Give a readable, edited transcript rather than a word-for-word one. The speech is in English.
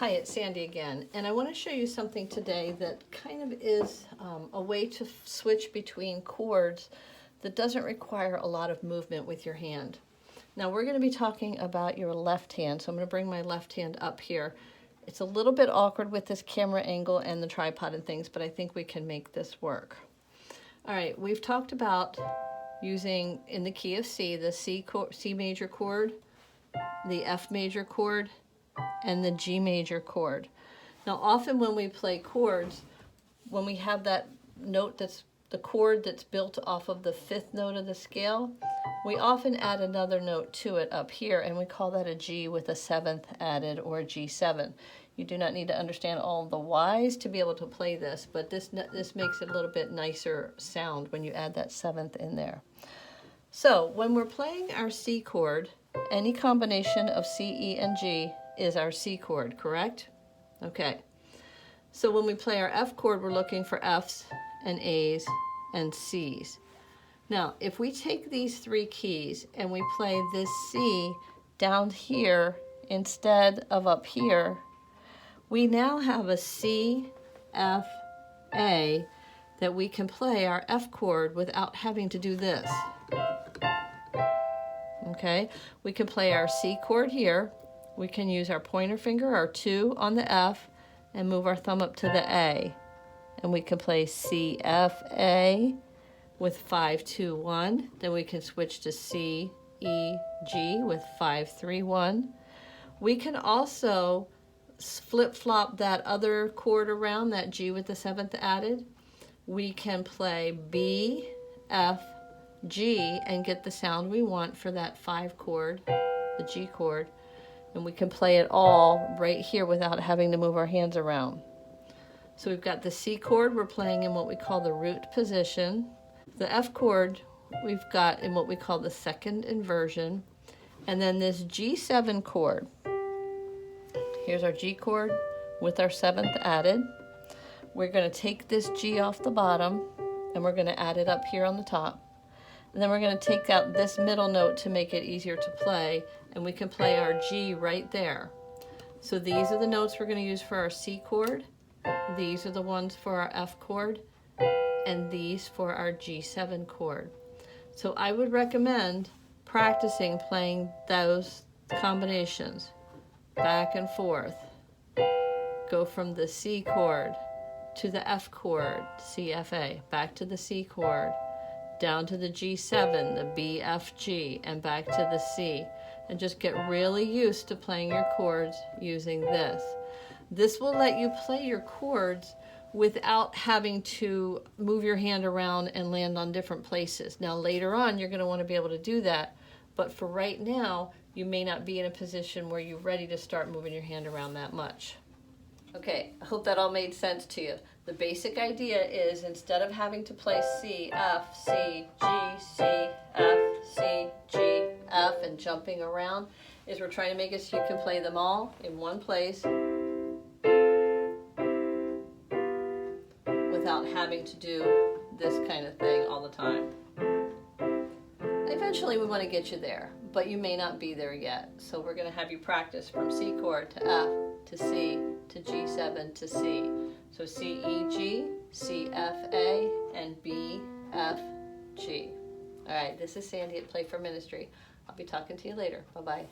Hi, it's Sandy again, and I want to show you something today that kind of is a way to switch between chords that doesn't require a lot of movement with your hand. Now we're going to be talking about your left hand, so I'm going to bring my left hand up here. It's a little bit awkward with this camera angle and the tripod and things, but I think we can make this work. All right, we've talked about using, in the key of C, the C major chord, the F major chord, and the G major chord. Now often when we play chords, when we have that note that's the chord that's built off of the fifth note of the scale, we often add another note to it up here, and we call that a G with a seventh added, or a G7. You do not need to understand all the whys to be able to play this, but this makes it a little bit nicer sound when you add that seventh in there. So when we're playing our C chord, any combination of C, E, and G is our C chord, correct? Okay. So when we play our F chord, we're looking for Fs and As and Cs. Now, if we take these three keys and we play this C down here instead of up here, we now have a C, F, A that we can play our F chord without having to do this. Okay, we can play our C chord here. We can use our pointer finger, our 2 on the F, and move our thumb up to the A. And we can play C, F, A with 5, 2, 1. Then we can switch to C, E, G with 5, 3, 1. We can also flip-flop that other chord around, that G with the seventh added. We can play B, F, G, and get the sound we want for that 5 chord, the G chord. And we can play it all right here without having to move our hands around. So we've got the C chord, we're playing in what we call the root position. The F chord we've got in what we call the second inversion. And then this G7 chord. Here's our G chord with our seventh added. We're going to take this G off the bottom and we're going to add it up here on the top. And then we're going to take out this middle note to make it easier to play, and we can play our G right there. So these are the notes we're going to use for our C chord, these are the ones for our F chord, and these for our G7 chord. So I would recommend practicing playing those combinations back and forth. Go from the C chord to the F chord, C, F, A, back to the C chord, down to the G7, the B, F, G, and back to the C. And just get really used to playing your chords using this. This will let you play your chords without having to move your hand around and land on different places. Now later on, you're going to want to be able to do that, but for right now, you may not be in a position where you're ready to start moving your hand around that much. Okay, I hope that all made sense to you. The basic idea is, instead of having to play C, F, C, G, C, F, C, G, F, and jumping around, is we're trying to make it so you can play them all in one place without having to do this kind of thing all the time. Eventually we want to get you there, but you may not be there yet. So we're going to have you practice from C chord to F to C to G7 to C. So C, E, G, C, F, A, and B, F, G. All right, this is Sandy at Playforministry. I'll be talking to you later. Bye-bye.